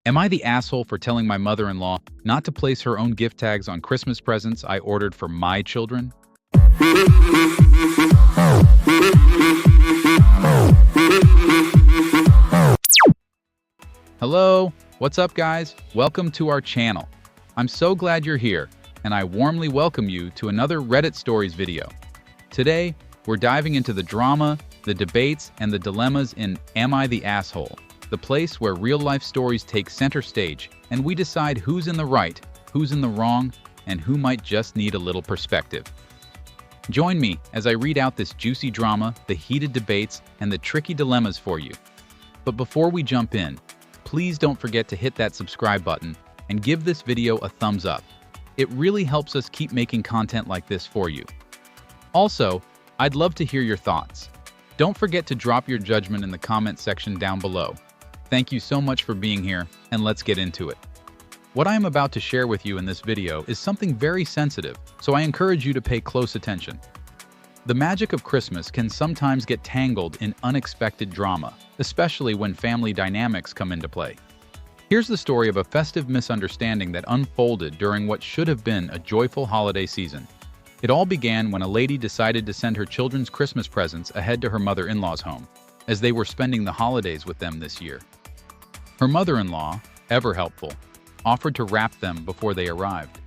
Am I the asshole for telling my mother-in-law not to place her own gift tags on Christmas presents I ordered for my children? Hello, what's up guys? Welcome to our channel. I'm so glad you're here, and I warmly welcome you to another Reddit Stories video. Today, we're diving into the drama, the debates, and the dilemmas in Am I the Asshole? The place where real-life stories take center stage, and we decide who's in the right, who's in the wrong, and who might just need a little perspective. Join me as I read out this juicy drama, the heated debates, and the tricky dilemmas for you. But before we jump in, please don't forget to hit that subscribe button and give this video a thumbs up. It really helps us keep making content like this for you. Also, I'd love to hear your thoughts. Don't forget to drop your judgment in the comment section down below. Thank you so much for being here, and let's get into it. What I am about to share with you in this video is something very sensitive, so I encourage you to pay close attention. The magic of Christmas can sometimes get tangled in unexpected drama, especially when family dynamics come into play. Here's the story of a festive misunderstanding that unfolded during what should have been a joyful holiday season. It all began when a lady decided to send her children's Christmas presents ahead to her mother-in-law's home, as they were spending the holidays with them this year. Her mother-in-law, ever helpful, offered to wrap them before they arrived.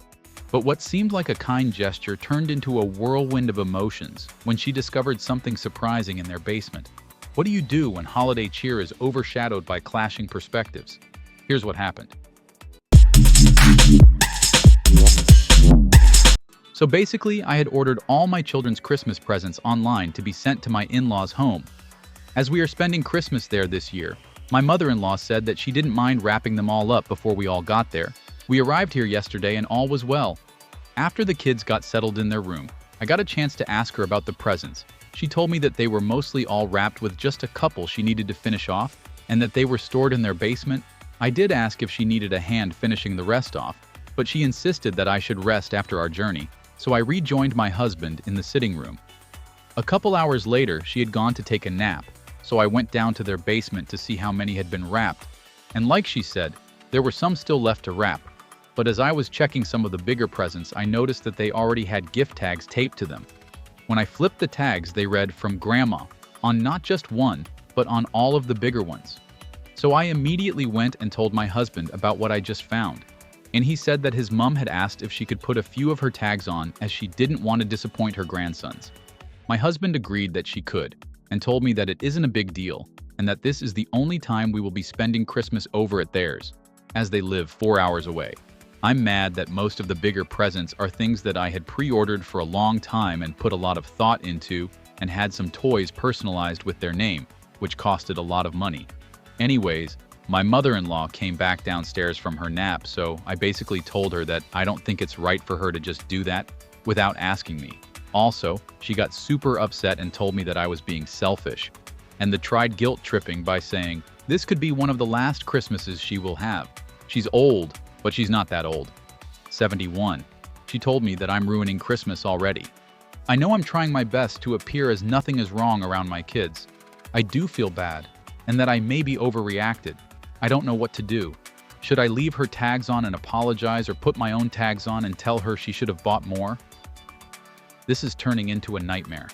But what seemed like a kind gesture turned into a whirlwind of emotions when she discovered something surprising in their basement. What do you do when holiday cheer is overshadowed by clashing perspectives? Here's what happened. So basically, I had ordered all my children's Christmas presents online to be sent to my in-laws' home. As we are spending Christmas there this year, my mother-in-law said that she didn't mind wrapping them all up before we all got there. We arrived here yesterday and all was well. After the kids got settled in their room, I got a chance to ask her about the presents. She told me that they were mostly all wrapped with just a couple she needed to finish off, and that they were stored in their basement. I did ask if she needed a hand finishing the rest off, but she insisted that I should rest after our journey, so I rejoined my husband in the sitting room. A couple hours later, she had gone to take a nap, so I went down to their basement to see how many had been wrapped, and like she said, there were some still left to wrap. But as I was checking some of the bigger presents, I noticed that they already had gift tags taped to them. When I flipped the tags, they read "From Grandma" on not just one, but on all of the bigger ones. So I immediately went and told my husband about what I just found, and he said that his mom had asked if she could put a few of her tags on as she didn't want to disappoint her grandsons. My husband agreed that she could, and told me that it isn't a big deal, and that this is the only time we will be spending Christmas over at theirs, as they live 4 hours away. I'm mad that most of the bigger presents are things that I had pre-ordered for a long time and put a lot of thought into, and had some toys personalized with their name, which costed a lot of money. Anyways, my mother-in-law came back downstairs from her nap, so I basically told her that I don't think it's right for her to just do that without asking me. Also, she got super upset and told me that I was being selfish, and tried guilt-tripping by saying, this could be one of the last Christmases she will have. She's old, but she's not that old. 71. She told me that I'm ruining Christmas already. I know I'm trying my best to appear as nothing is wrong around my kids. I do feel bad, and that I may be overreacted. I don't know what to do. Should I leave her tags on and apologize, or put my own tags on and tell her she should have bought more? This is turning into a nightmare.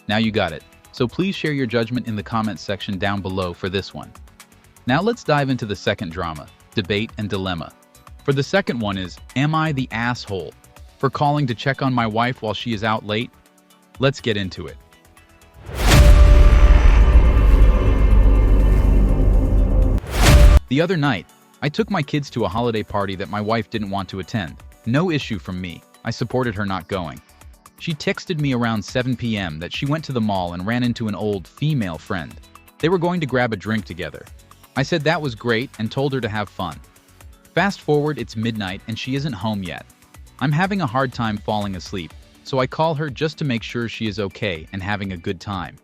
Now you got it. So please share your judgment in the comments section down below for this one. Now let's dive into the second drama, debate and dilemma. For the second one is, am I the asshole for calling to check on my wife while she is out late? Let's get into it. The other night, I took my kids to a holiday party that my wife didn't want to attend. No issue from me. I supported her not going. She texted me around 7 p.m. that she went to the mall and ran into an old female friend. They were going to grab a drink together. I said that was great and told her to have fun. Fast forward, it's midnight and she isn't home yet. I'm having a hard time falling asleep, so I call her just to make sure she is okay and having a good time.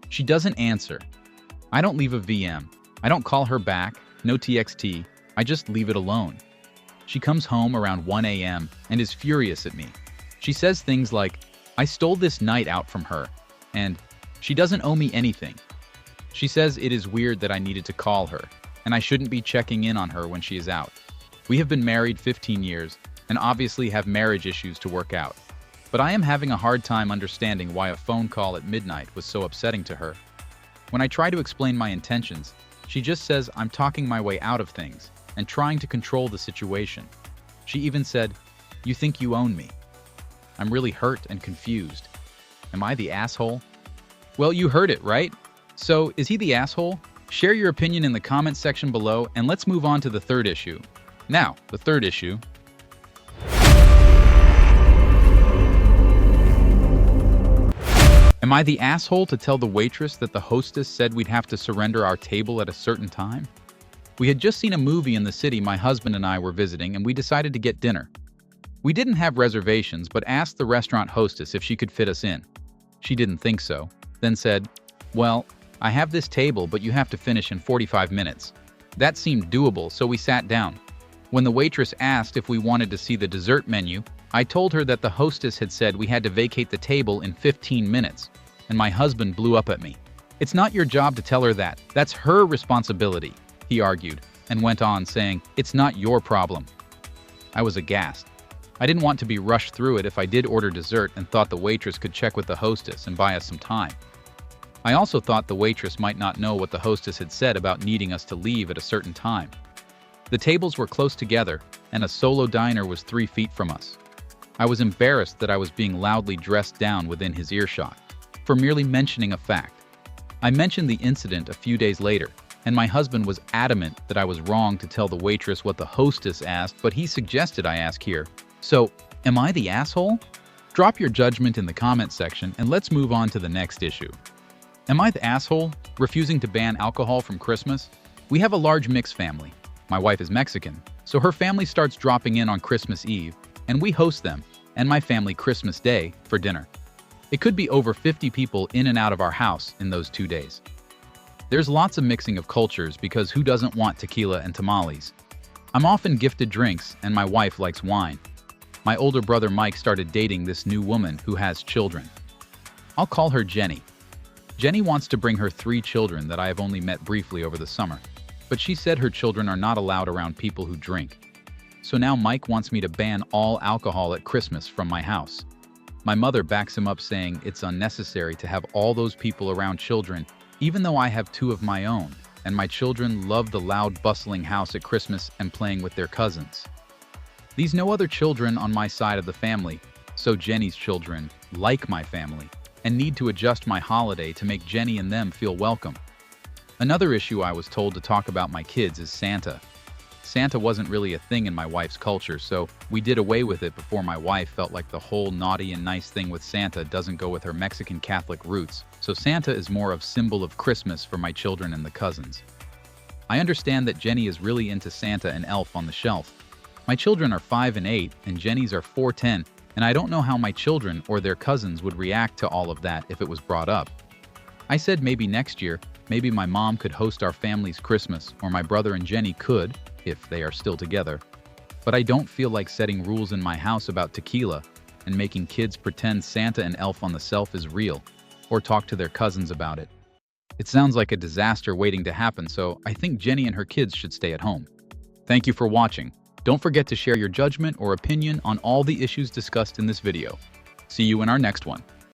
She doesn't answer. I don't leave a VM. I don't call her back, no TXT, I just leave it alone. She comes home around 1 a.m. and is furious at me. She says things like, I stole this night out from her, and she doesn't owe me anything. She says it is weird that I needed to call her, and I shouldn't be checking in on her when she is out. We have been married 15 years and obviously have marriage issues to work out. But I am having a hard time understanding why a phone call at midnight was so upsetting to her. When I try to explain my intentions, she just says I'm talking my way out of things and trying to control the situation. She even said, "You think you own me?" I'm really hurt and confused. Am I the asshole? Well, you heard it, right? So, is he the asshole? Share your opinion in the comments section below, and let's move on to the third issue. Now, the third issue. Am I the asshole to tell the waitress that the hostess said we'd have to surrender our table at a certain time? We had just seen a movie in the city my husband and I were visiting, and we decided to get dinner. We didn't have reservations, but asked the restaurant hostess if she could fit us in. She didn't think so, then said, "Well, I have this table, but you have to finish in 45 minutes. That seemed doable, so we sat down. When the waitress asked if we wanted to see the dessert menu, I told her that the hostess had said we had to vacate the table in 15 minutes, and my husband blew up at me. "It's not your job to tell her that. That's her responsibility," he argued, and went on saying, "It's not your problem." I was aghast. I didn't want to be rushed through it if I did order dessert and thought the waitress could check with the hostess and buy us some time. I also thought the waitress might not know what the hostess had said about needing us to leave at a certain time. The tables were close together, and a solo diner was 3 feet from us. I was embarrassed that I was being loudly dressed down within his earshot for merely mentioning a fact. I mentioned the incident a few days later, and my husband was adamant that I was wrong to tell the waitress what the hostess asked, but he suggested I ask here. So, am I the asshole? Drop your judgment in the comment section, and let's move on to the next issue. Am I the asshole, refusing to ban alcohol from Christmas? We have a large mixed family. My wife is Mexican, so her family starts dropping in on Christmas Eve, and we host them, and my family Christmas Day, for dinner. It could be over 50 people in and out of our house in those 2 days. There's lots of mixing of cultures because who doesn't want tequila and tamales? I'm often gifted drinks, and my wife likes wine. My older brother Mike started dating this new woman who has children. I'll call her Jenny. Jenny wants to bring her 3 children that I have only met briefly over the summer, but she said her children are not allowed around people who drink. So now Mike wants me to ban all alcohol at Christmas from my house. My mother backs him up saying it's unnecessary to have all those people around children, even though I have 2 of my own, and my children love the loud, bustling house at Christmas and playing with their cousins. These no other children on my side of the family, so Jenny's children like my family and need to adjust my holiday to make Jenny and them feel welcome. Another issue I was told to talk about my kids is Santa. Santa wasn't really a thing in my wife's culture, so we did away with it before my wife felt like the whole naughty and nice thing with Santa doesn't go with her Mexican Catholic roots, so Santa is more of symbol of Christmas for my children and the cousins. I understand that Jenny is really into Santa and Elf on the Shelf. My children are 5 and 8, and Jenny's are 4, 10, and I don't know how my children or their cousins would react to all of that if it was brought up. I said maybe next year, maybe my mom could host our family's Christmas, or my brother and Jenny could, if they are still together. But I don't feel like setting rules in my house about tequila and making kids pretend Santa and Elf on the Shelf is real, or talk to their cousins about it. It sounds like a disaster waiting to happen, so I think Jenny and her kids should stay at home. Thank you for watching. Don't forget to share your judgment or opinion on all the issues discussed in this video. See you in our next one.